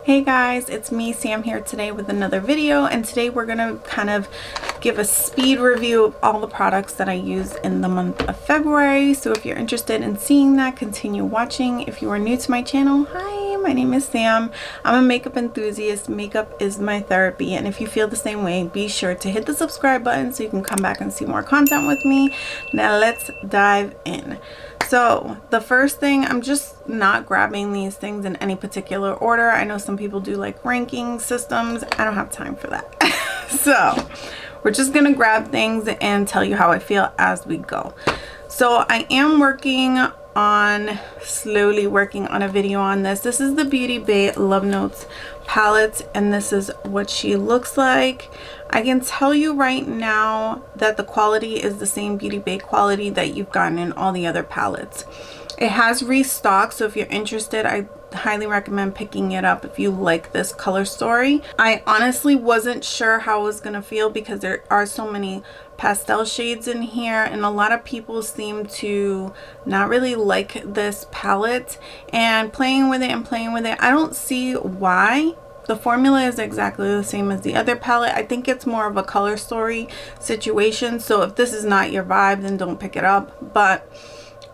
Hey guys, it's me, Sam, here today with another video, and today we're gonna kind of give a speed review of all the products that I use in the month of February. So if you're interested in seeing that, continue watching. If you are new to my channel, hi, my name is Sam. I'm a makeup enthusiast. Makeup is my therapy, and if you feel the same way, be sure to hit the subscribe button so you can come back and see more content with me. Now let's dive in. So the first thing, I'm just not grabbing these things in any particular order. I know some people do like ranking systems. I don't have time for that. So we're just gonna grab things and tell you how I feel as we go. So I am slowly working on a video on this. This is the Beauty Bay Love Notes palette, and this is what she looks like. I can tell you right now that the quality is the same Beauty Bay quality that you've gotten in all the other palettes. It has restocked, so if you're interested, I highly recommend picking it up if you like this color story. I honestly wasn't sure how I was gonna feel because there are so many pastel shades in here, and a lot of people seem to not really like this palette, and playing with it, I don't see why. The formula is exactly the same as the other palette. I think it's more of a color story situation, so if this is not your vibe, then don't pick it up. But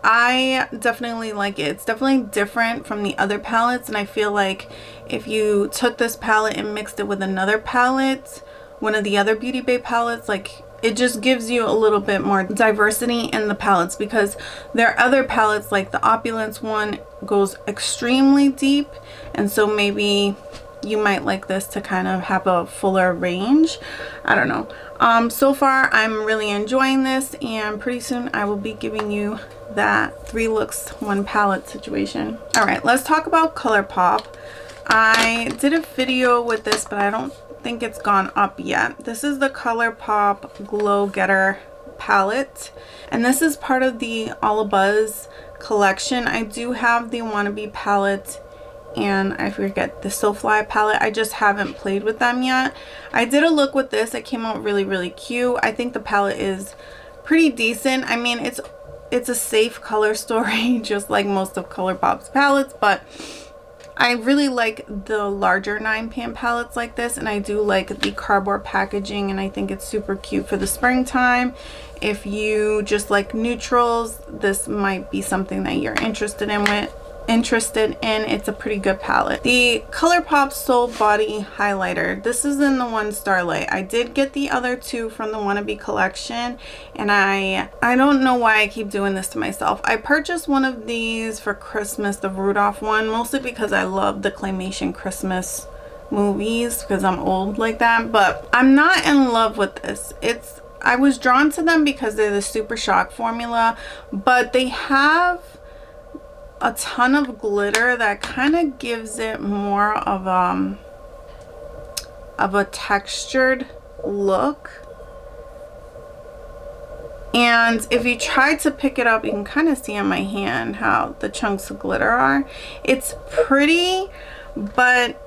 I definitely like it. It's definitely different from the other palettes, and I feel like if you took this palette and mixed it with another palette, one of the other Beauty Bay palettes, like, it just gives you a little bit more diversity in the palettes, because there are other palettes, like the Opulence one goes extremely deep, and so maybe you might like this to kind of have a fuller range. I don't know. So far I'm really enjoying this, and pretty soon I will be giving you that 3 looks 1 palette situation. All right, let's talk about ColourPop. I did a video with this, but I don't think it's gone up yet. This is the ColourPop Glow Getter palette, and this is part of the All A Buzz collection. I do have the Wannabe palette, and I forget the Soulfly palette. I just haven't played with them yet. I did a look with this. It came out really cute. I think the palette is pretty decent. I mean, it's a safe color story just like most of ColourPop's palettes, but I really like the larger 9-pan palettes like this, and I do like the cardboard packaging, and I think it's super cute for the springtime. If you just like neutrals, this might be something that you're interested in. It's a pretty good palette. The ColourPop Soul Body Highlighter, this is in the one Starlight. I did get the other 2 from the Wannabe collection, and I don't know why I keep doing this to myself. I purchased one of these for Christmas, the Rudolph one, mostly because I love the claymation Christmas movies, because I'm old like that, but I'm not in love with this. I was drawn to them because they're the Super Shock formula, but they have a ton of glitter that kind of gives it more of a textured look. And if you try to pick it up, you can kind of see on my hand how the chunks of glitter are. It's pretty, but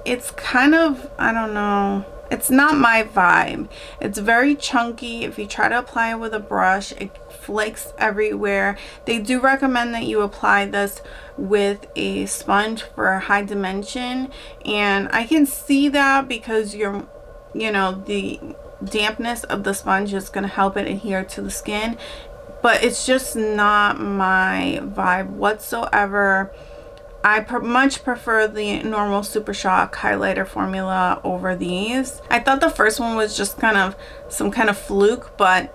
it's kind of, I don't know, it's not my vibe. It's very chunky. If you try to apply it with a brush, it flakes everywhere. They do recommend that you apply this with a sponge for high dimension, and I can see that because the dampness of the sponge is going to help it adhere to the skin, but it's just not my vibe whatsoever. I much prefer the normal Super Shock highlighter formula over these. I thought the first one was just kind of some kind of fluke, but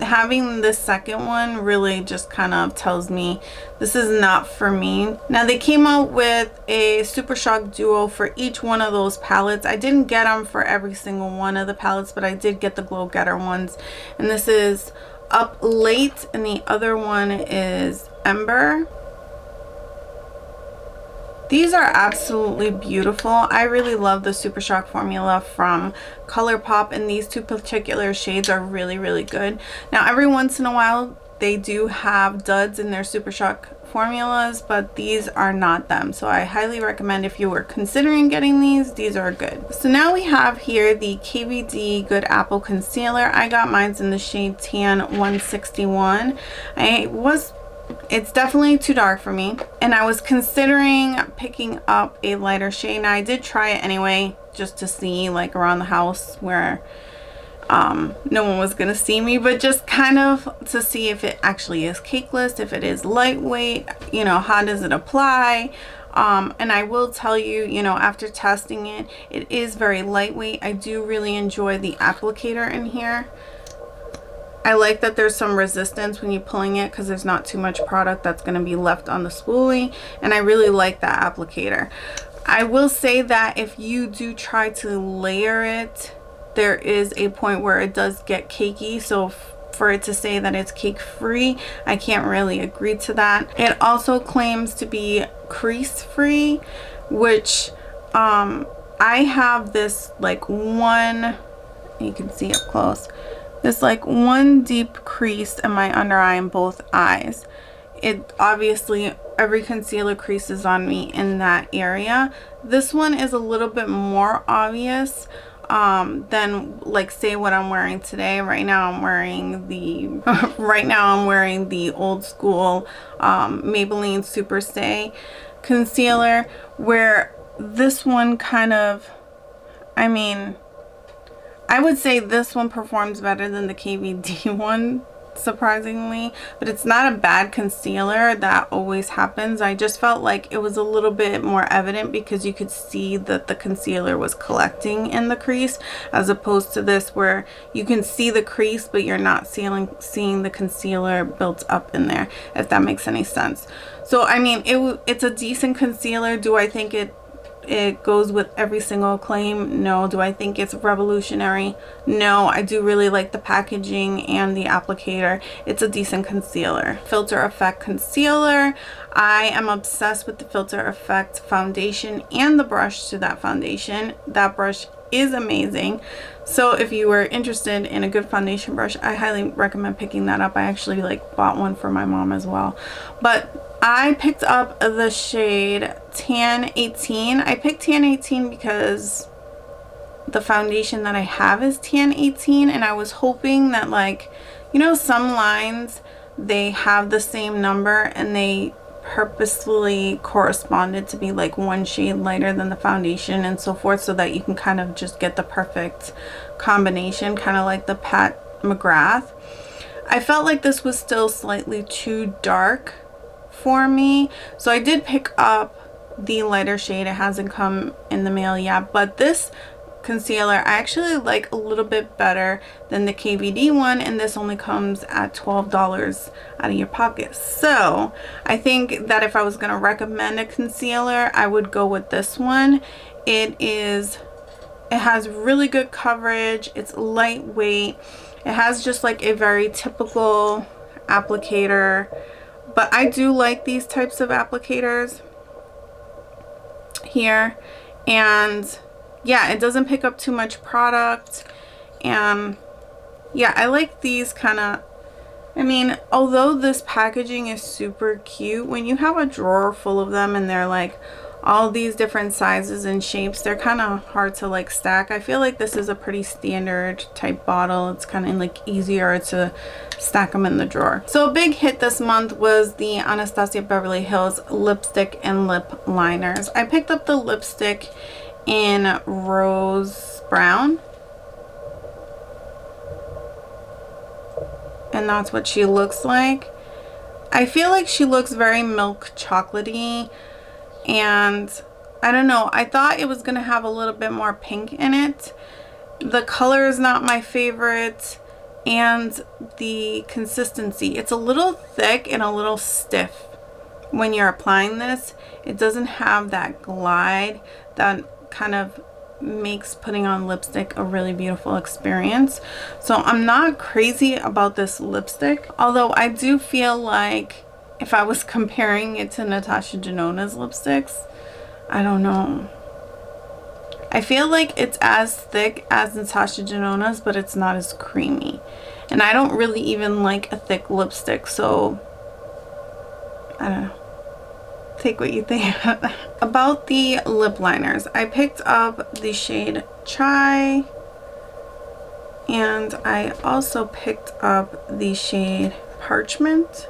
having the second one really just kind of tells me this is not for me. Now they came out with a Super Shock duo for each one of those palettes. I didn't get them for every single one of the palettes, but I did get the Glow Getter ones, and this is Up Late and the other one is Ember. These are absolutely beautiful. I really love the Super Shock formula from ColourPop, and these 2 particular shades are really good. Now every once in a while they do have duds in their Super Shock formulas, but these are not them. So I highly recommend, if you were considering getting these are good. So now we have here the KVD Good Apple Concealer. I got mine in the shade Tan 161. I was It's definitely too dark for me, and I was considering picking up a lighter shade. Now I did try it anyway, just to see like around the house where no one was gonna see me, but just kind of to see if it actually is cakeless, if it is lightweight, you know, how does it apply. And I will tell you, you know, after testing it, it is very lightweight. I do really enjoy the applicator in here. I like that there's some resistance when you're pulling it because there's not too much product that's going to be left on the spoolie, and I really like that applicator. I will say that if you do try to layer it, there is a point where it does get cakey, so for it to say that it's cake free, I can't really agree to that. It also claims to be crease free, which I have this like one, you can see up close, this like one deep crease in my under eye in both eyes. It obviously, every concealer creases on me in that area. This one is a little bit more obvious than like say what I'm wearing today. Right now I'm wearing the old school Maybelline Super Stay concealer, where this one kind of, I mean, I would say this one performs better than the KVD one, surprisingly, but it's not a bad concealer. That always happens. I just felt like it was a little bit more evident because you could see that the concealer was collecting in the crease, as opposed to this where you can see the crease but you're not seeing the concealer built up in there, if that makes any sense. So I mean, it's a decent concealer. Do I think it goes with every single claim? No. Do I think it's revolutionary? No. I do really like the packaging and the applicator. It's a decent concealer. Filter Effect concealer. I am obsessed with the Filter Effect foundation and the brush to that foundation. That brush is amazing. So if you were interested in a good foundation brush, I highly recommend picking that up. I actually like bought one for my mom as well. But I picked up the shade Tan 18. I picked Tan 18 because the foundation that I have is Tan 18, and I was hoping that, like, you know, some lines, they have the same number and they purposefully corresponded to be like one shade lighter than the foundation and so forth, so that you can kind of just get the perfect combination, kind of like the Pat McGrath. I felt like this was still slightly too dark for me, so I did pick up the lighter shade. It hasn't come in the mail yet, but this concealer I actually like a little bit better than the KVD one, and this only comes at $12 out of your pocket. So I think that if I was going to recommend a concealer, I would go with this one. It has really good coverage. It's lightweight. It has just like a very typical applicator, but I do like these types of applicators here. And yeah, it doesn't pick up too much product. And yeah, I like these kind of, I mean, although this packaging is super cute, when you have a drawer full of them and they're like all these different sizes and shapes, they're kind of hard to like stack. I feel like this is a pretty standard type bottle. It's kind of like easier to stack them in the drawer. So a big hit this month was the Anastasia Beverly Hills lipstick and lip liners. I picked up the lipstick in Rose Brown, and that's what she looks like. I feel like she looks very milk chocolatey, and I don't know, I thought it was gonna have a little bit more pink in it. The color is not my favorite, and the consistency, it's a little thick and a little stiff when you're applying this. It doesn't have that glide that kind of makes putting on lipstick a really beautiful experience. So I'm not crazy about this lipstick, although I do feel like if I was comparing it to Natasha Denona's lipsticks, I don't know, I feel like it's as thick as Natasha Denona's, but it's not as creamy, and I don't really even like a thick lipstick, so I don't know. Take what you think. About the lip liners, I picked up the shade Chai, and I also picked up the shade Parchment.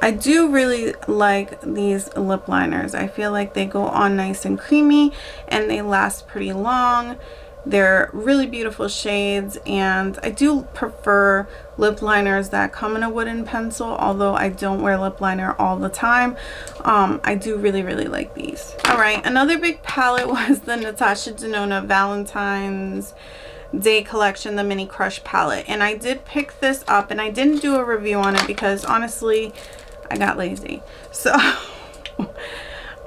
I do really like these lip liners. I feel like they go on nice and creamy and they last pretty long. They're really beautiful shades, and I do prefer lip liners that come in a wooden pencil, although I don't wear lip liner all the time. I do really like these. All right, another big palette was the Natasha Denona Valentine's Day collection, the Mini Crush palette, and I did pick this up, and I didn't do a review on it because honestly I got lazy. So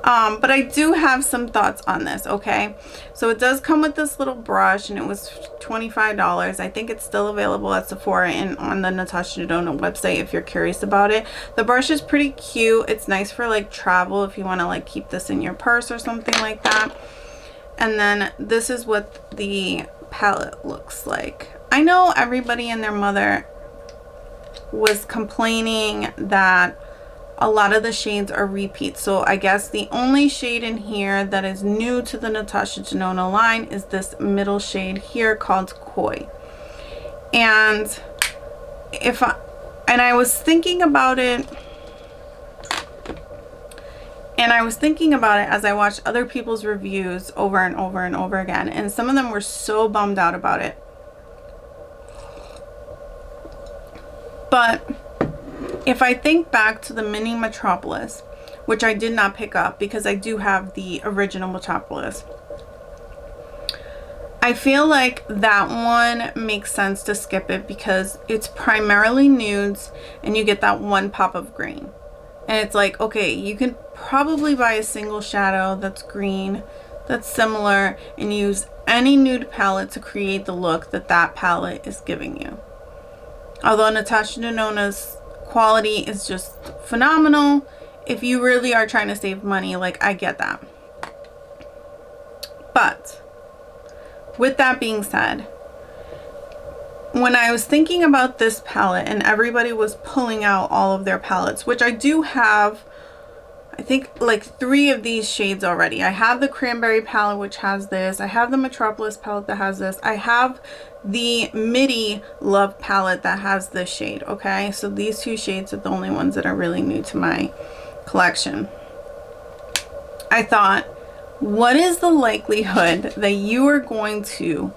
but I do have some thoughts on this. Okay, so it does come with this little brush, and it was $25. I think it's still available at Sephora and on the Natasha Denona website if you're curious about it. The brush is pretty cute. It's nice for like travel if you want to like keep this in your purse or something like that. And then this is what the palette looks like. I know everybody and their mother was complaining that a lot of the shades are repeats, so I guess the only shade in here that is new to the Natasha Denona line is this middle shade here called Koi. And I was thinking about it, as I watched other people's reviews over and over and over again, and some of them were so bummed out about it. But if I think back to the Mini Metropolis, which I did not pick up because I do have the original Metropolis, I feel like that one makes sense to skip it because it's primarily nudes and you get that one pop of green. And it's like, okay, you can probably buy a single shadow that's green, that's similar, and use any nude palette to create the look that that palette is giving you. Although Natasha Denona's quality is just phenomenal, if you really are trying to save money, like, I get that. But with that being said, when I was thinking about this palette and everybody was pulling out all of their palettes, which I do have, I think like 3 of these shades already. I have the Cranberry palette, which has this. I have the Metropolis palette that has this. I have the Midi Love palette that has this shade. Okay, so these 2 shades are the only ones that are really new to my collection. I thought, what is the likelihood that you are going to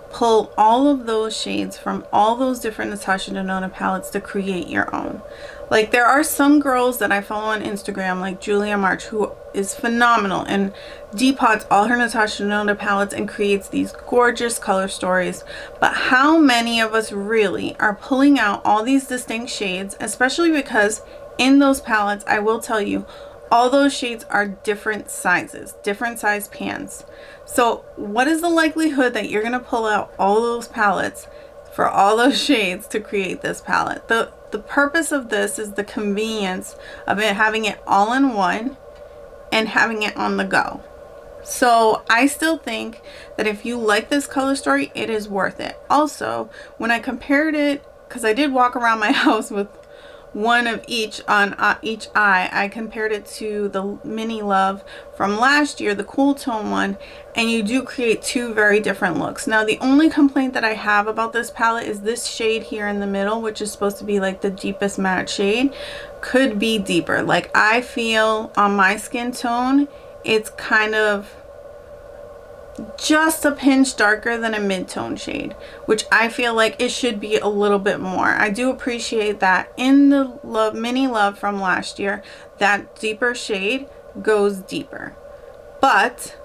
pull all of those shades from all those different Natasha Denona palettes to create your own? Like, there are some girls that I follow on Instagram, like Julia March, who is phenomenal and depots all her Natasha Denona palettes and creates these gorgeous color stories. But how many of us really are pulling out all these distinct shades, especially because in those palettes, I will tell you, all those shades are different sizes, different size pans. So what is the likelihood that you're going to pull out all those palettes for all those shades to create this palette? The purpose of this is the convenience of it, having it all in one and having it on the go. So I still think that if you like this color story, it is worth it. Also, when I compared it, because I did walk around my house with one of each on each eye, I compared it to the Mini Love from last year, the cool tone one, and you do create 2 very different looks. Now, the only complaint that I have about this palette is this shade here in the middle, which is supposed to be like the deepest matte shade, could be deeper. Like, I feel on my skin tone, it's kind of just a pinch darker than a mid-tone shade, which I feel like it should be a little bit more. I do appreciate that in the Mini Love from last year, that deeper shade goes deeper, but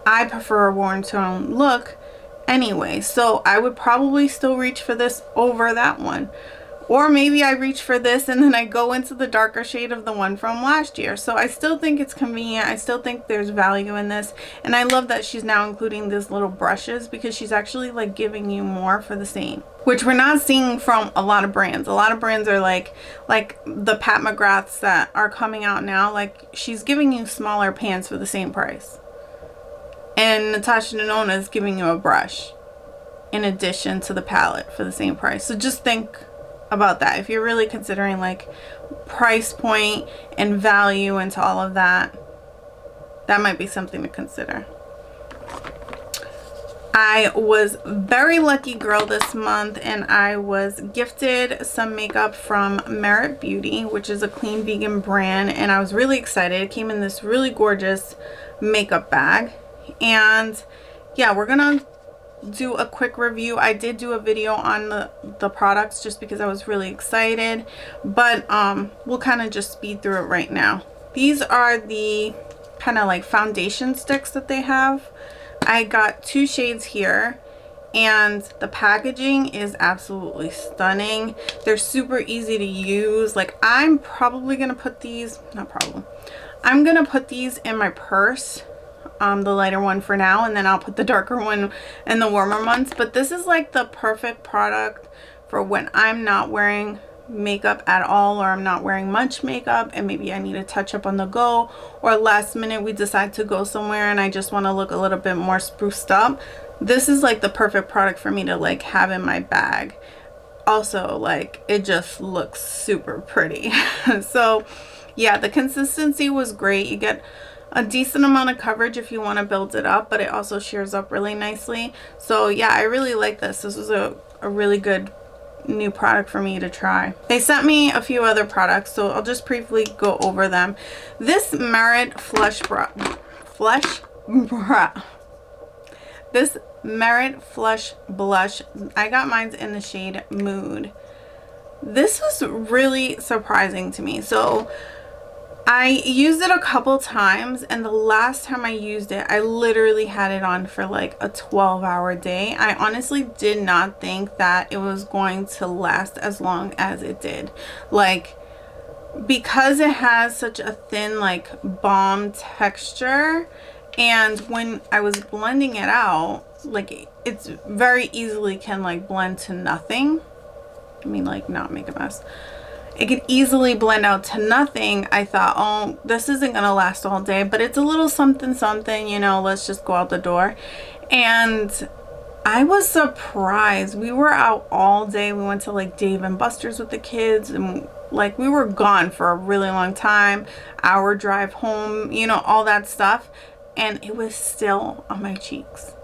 I prefer a warm tone look anyway, so I would probably still reach for this over that one. Or maybe I reach for this and then I go into the darker shade of the one from last year. So I still think it's convenient. I still think there's value in this. And I love that she's now including these little brushes, because she's actually like giving you more for the same, which we're not seeing from a lot of brands. A lot of brands are like the Pat McGraths that are coming out now. Like, she's giving you smaller pans for the same price. And Natasha Denona is giving you a brush in addition to the palette for the same price. So just think about that if you're really considering like price point and value into all of that. That might be something to consider. I was very lucky girl this month, and I was gifted some makeup from Merit Beauty, which is a clean vegan brand, and I was really excited. It came in this really gorgeous makeup bag, and yeah, we're gonna do a quick review. I did do a video on the products just because I was really excited, but we'll kind of just speed through it right now. These are the kind of like foundation sticks that they have. I got 2 shades here, and the packaging is absolutely stunning. They're super easy to use. Like, I'm probably gonna put these, I'm gonna put these in my purse, the lighter one for now, and then I'll put the darker one in the warmer months. But this is like the perfect product for when I'm not wearing makeup at all, or I'm not wearing much makeup and maybe I need a touch up on the go, or last minute we decide to go somewhere and I just want to look a little bit more spruced up. This is like the perfect product for me to like have in my bag. Also, like, it just looks super pretty. So yeah, the consistency was great. You get a decent amount of coverage if you want to build it up, but it also shears up really nicely. So yeah, I really like this. This was a really good new product for me to try. They sent me a few other products, so I'll just briefly go over them. This Merit this Merit Flush Blush, I got mine in the shade Mood. This was really surprising to me. So I used it a couple times, and the last time I used it, I literally had it on for like a 12-hour day. I honestly did not think that it was going to last as long as it did. Like, because it has such a thin, like, balm texture, and when I was blending it out, like, it's very easily can like blend to nothing. I mean, like, not make a mess. It could easily blend out to nothing. I thought, oh, this isn't gonna last all day, but it's a little something something, you know, let's just go out the door. And I was surprised. We were out all day. We went to like Dave and Buster's with the kids, and like we were gone for a really long time, hour drive home, you know, all that stuff, and it was still on my cheeks.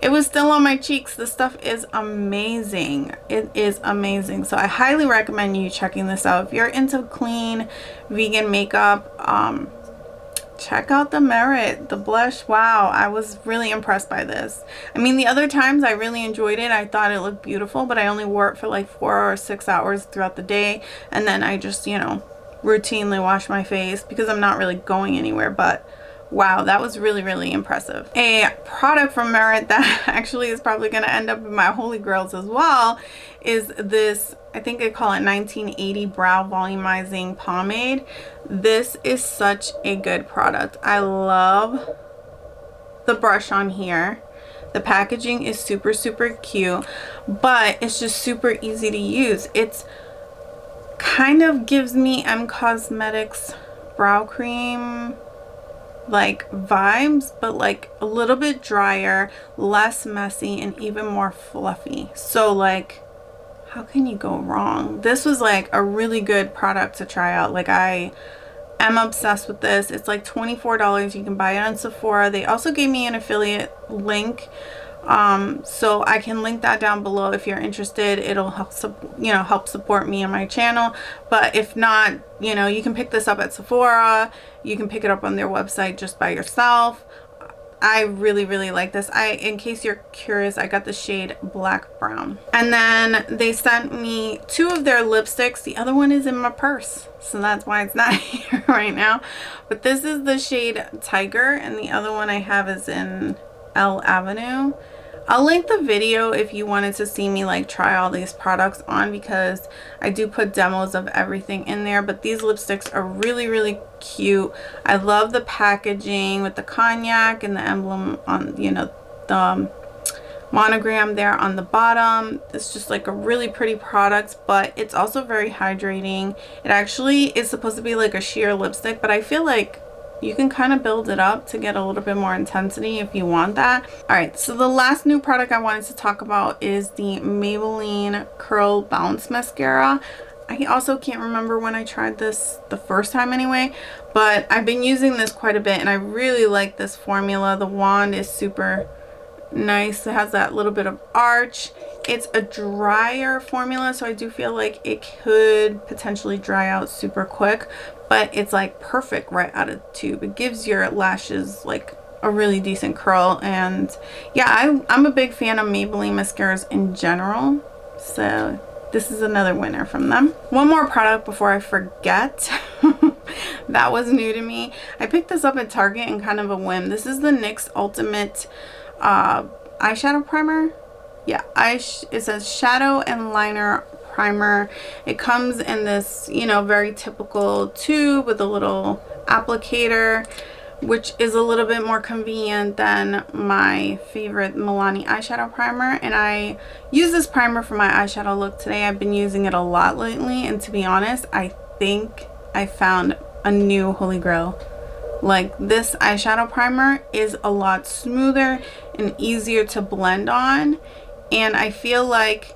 It was still on my cheeks. This stuff is amazing. It is amazing. So I highly recommend you checking this out. If you're into clean vegan makeup, check out the Merit, the blush. Wow, I was really impressed by this. I mean, the other times I really enjoyed it. I thought it looked beautiful, but I only wore it for like 4 or 6 hours throughout the day, and then I just, you know, routinely wash my face because I'm not really going anywhere. But wow, that was really, really impressive. A product from Merit that actually is probably going to end up in my holy grails as well is this, I think they call it 1980 Brow Volumizing Pomade. This is such a good product. I love the brush on here. The packaging is super, super cute, but it's just super easy to use. It's kind of gives me M Cosmetics brow cream like vibes, but like a little bit drier, less messy, and even more fluffy. So like, how can you go wrong? This was like a really good product to try out. Like, I am obsessed with this. It's like $24. You can buy it on Sephora. They also gave me an affiliate link, so I can link that down below if you're interested. It'll help help support me and my channel. But if not, you know, you can pick this up at Sephora. You can pick it up on their website just by yourself. I really, really like this. In case you're curious, I got the shade Black Brown. And then they sent me 2 of their lipsticks. The other one is in my purse, so that's why it's not here right now. But this is the shade Tiger, and the other one I have is in Elle Avenue. I'll link the video if you wanted to see me like try all these products on, because I do put demos of everything in there. But these lipsticks are really, really cute. I love the packaging with the cognac and the emblem on, you know, the monogram there on the bottom. It's just like a really pretty product, but it's also very hydrating. It actually is supposed to be like a sheer lipstick, but I feel like you can kind of build it up to get a little bit more intensity if you want that. All right, so the last new product I wanted to talk about is the Maybelline Curl Bounce Mascara. I also can't remember when I tried this the first time anyway, but I've been using this quite a bit, and I really like this formula. The wand is super nice. It has that little bit of arch. It's a drier formula, so I do feel like it could potentially dry out super quick, but it's like perfect right out of the tube. It gives your lashes like a really decent curl. And yeah, I'm a big fan of Maybelline mascaras in general, so this is another winner from them. One more product before I forget. That was new to me. I picked this up at Target in kind of a whim. This is the NYX Ultimate eyeshadow primer. Yeah, it says shadow and liner primer. It comes in this, you know, very typical tube with a little applicator, which is a little bit more convenient than my favorite Milani eyeshadow primer. And I use this primer for my eyeshadow look today. I've been using it a lot lately, and to be honest, I think I found a new holy grail. Like, this eyeshadow primer is a lot smoother and easier to blend on, and I feel like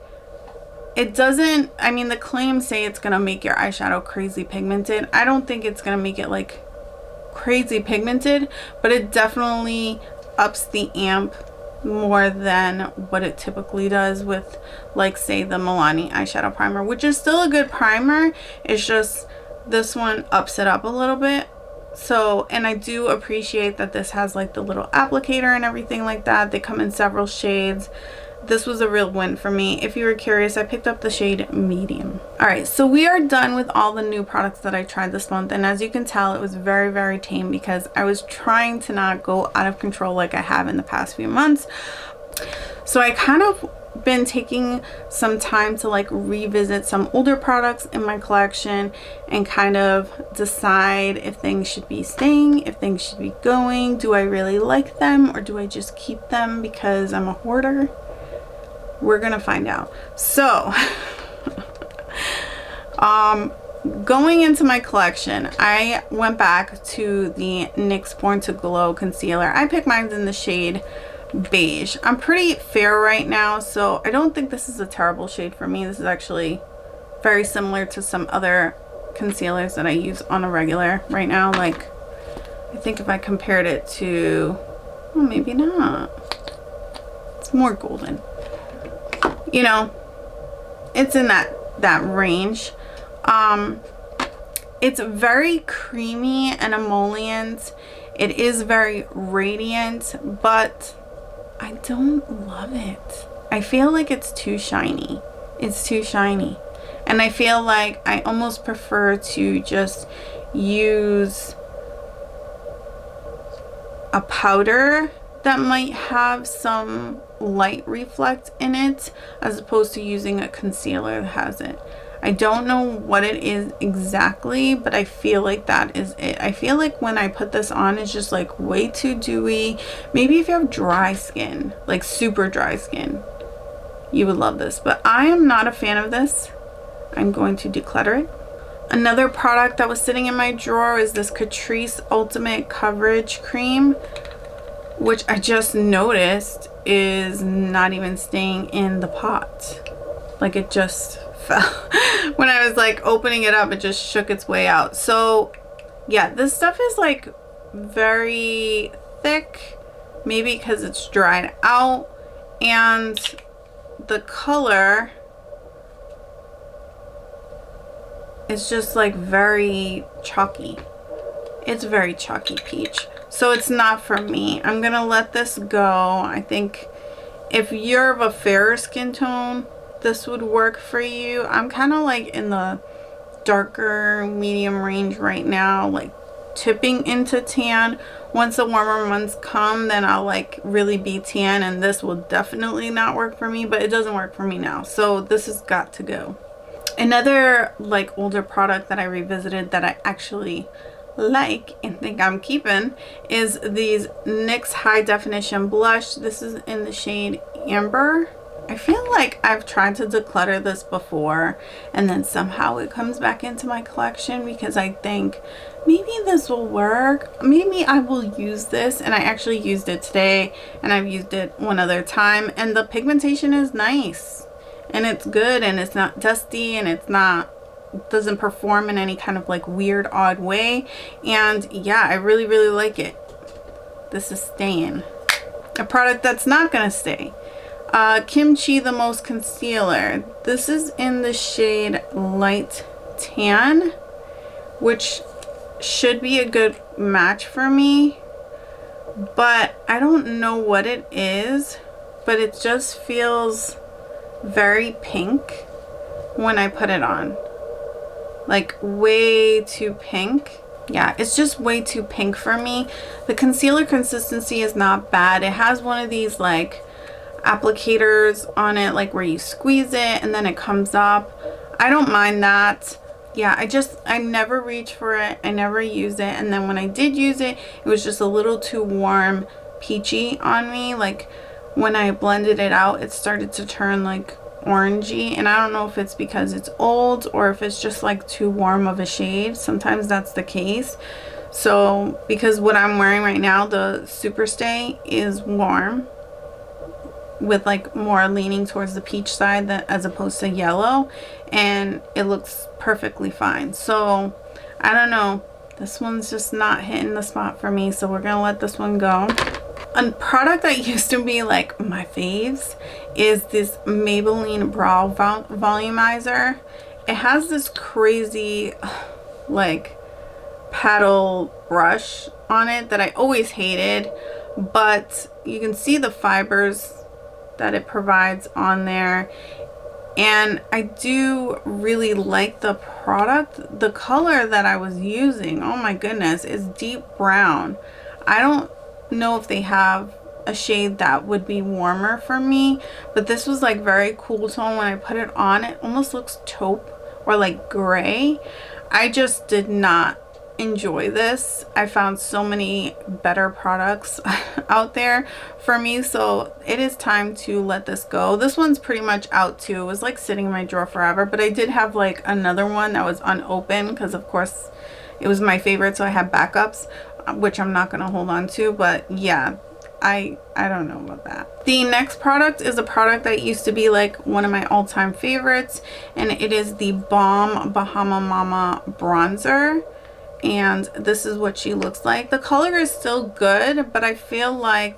it doesn't, I mean, the claims say it's gonna make your eyeshadow crazy pigmented. I don't think it's gonna make it like crazy pigmented, but it definitely ups the amp more than what it typically does with, like, say, the Milani eyeshadow primer, which is still a good primer. It's just this one ups it up a little bit. So, and I do appreciate that this has like the little applicator and everything like that. They come in several shades. This was a real win for me. If you were curious, I picked up the shade medium. All right, so we are done with all the new products that I tried this month, and as you can tell, it was very, very tame because I was trying to not go out of control like I have in the past few months. So I kind of been taking some time to like revisit some older products in my collection and kind of decide if things should be staying, if things should be going. Do I really like them, or do I just keep them because I'm a hoarder? We're gonna find out. So going into my collection, I went back to the NYX Born to Glow concealer. I picked mine in the shade beige. I'm pretty fair right now, so I don't think this is a terrible shade for me. This is actually very similar to some other concealers that I use on a regular right now. Like, I think if I compared it to, well, maybe not. It's more golden. You know, it's in that range. It's very creamy and emollient. It is very radiant, but I don't love it. I feel like it's too shiny. It's too shiny. And I feel like I almost prefer to just use a powder that might have some light reflect in it, as opposed to using a concealer that has it. I don't know what it is exactly, but I feel like that is it. I feel like when I put this on, it's just like way too dewy. Maybe if you have dry skin, like super dry skin, you would love this, but I am not a fan of this. I'm going to declutter it. Another product that was sitting in my drawer is this Catrice Ultimate Coverage Cream, which I just noticed is not even staying in the pot. Like, it just fell. When I was like opening it up, it just shook its way out. So yeah, this stuff is like very thick, maybe because it's dried out, and the color is just like very chalky. It's very chalky peach. So it's not for me. I'm gonna let this go. I think if you're of a fairer skin tone, this would work for you. I'm kind of like in the darker medium range right now, like tipping into tan. Once the warmer months come, then I'll like really be tan, and this will definitely not work for me, but it doesn't work for me now. So this has got to go. Another like older product that I revisited that I actually like and think I'm keeping is these NYX High Definition Blush. This is in the shade Amber. I feel like I've tried to declutter this before, and then somehow it comes back into my collection because I think maybe this will work. Maybe I will use this, and I actually used it today, and I've used it one other time, and the pigmentation is nice, and it's good, and it's not dusty, and it's not, doesn't perform in any kind of like weird odd way. And yeah, I really like it. This is staying. a product that's not gonna stay. Kimchi the Most Concealer. This is in the shade Light Tan, which should be a good match for me, but I don't know what it is, but it just feels very pink when I put it on. Like way too pink. Yeah, it's just way too pink for me. The concealer consistency is not bad. It has one of these like applicators on it, like where you squeeze it and then it comes up. I don't mind that. Yeah, I never reach for it. I never use it. And then when I did use it, it was just a little too warm, peachy on me. Like when I blended it out, it started to turn like orangey, and I don't know if it's because it's old or if it's just like too warm of a shade. Sometimes that's the case. So because what I'm wearing right now, the Superstay, is warm with like more leaning towards the peach side as opposed to yellow, and it looks perfectly fine. So I don't know, this one's just not hitting the spot for me, so we're gonna let this one go. A product that used to be like my faves is this Maybelline Brow Volumizer. It has this crazy like paddle brush on it that I always hated, but you can see the fibers that it provides on there, and I do really like the product. The color that I was using, oh my goodness, is deep brown. I don't know if they have a shade that would be warmer for me, but this was like very cool tone. When I put it on, it almost looks taupe or like gray. I just did not enjoy this. I found so many better products out there for me, so it is time to let this go. This one's pretty much out too. It was like sitting in my drawer forever, but I did have like another one that was unopened because of course it was my favorite, so I had backups, which I'm not going to hold on to. But yeah, I don't know about that. The next product is a product that used to be like one of my all-time favorites, and it is the Balm Bahama Mama bronzer, and this is what she looks like. The color is still good, but I feel like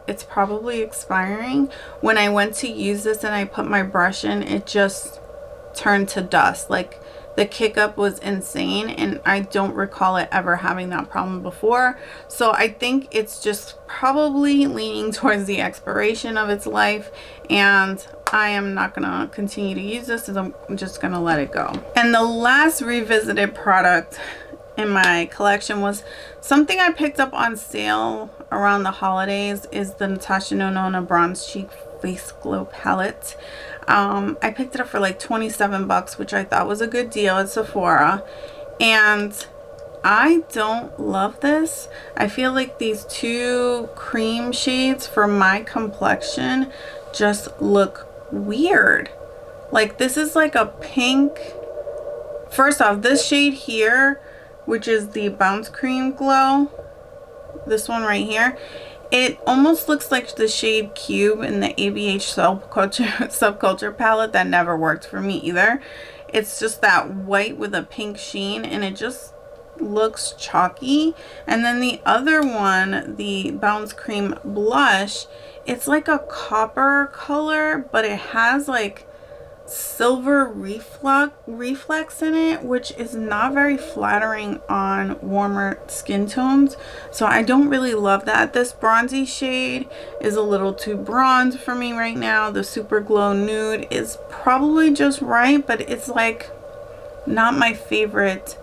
it's probably expiring. When I went to use this and I put my brush in, it just turned to dust. Like the kick up was insane, and I don't recall it ever having that problem before. So I think it's just probably leaning towards the expiration of its life, and I am not gonna continue to use this, so I'm just gonna let it go. And the last revisited product in my collection was something I picked up on sale around the holidays, is the Natasha Denona Bronze Cheek Face Glow Palette. I picked it up for like 27 bucks, which I thought was a good deal at Sephora, and I don't love this. I feel like these two cream shades for my complexion just look weird. Like this is like a pink. First off, this shade here, which is the Bounce Cream Glow, this one right here, it almost looks like the shade Cube in the ABH subculture palette that never worked for me either. It's just that white with a pink sheen, and it just looks chalky. And then the other one, the Bounce Cream Blush, it's like a copper color, but it has like silver reflex in it, which is not very flattering on warmer skin tones. So I don't really love that. This bronzy shade is a little too bronze for me right now. The Super Glow Nude is probably just right, but it's like not my favorite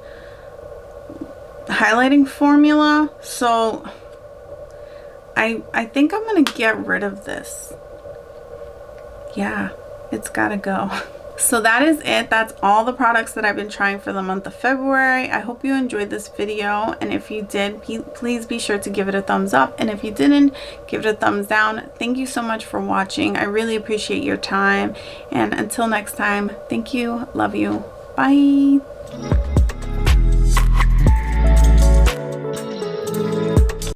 highlighting formula. So I think I'm gonna get rid of this. Yeah, it's gotta go. So that is it. That's all the products that I've been trying for the month of February. I hope you enjoyed this video, and if you did, please be sure to give it a thumbs up, and if you didn't, give it a thumbs down. Thank you so much for watching. I really appreciate your time, and until next time, thank you, love you, bye.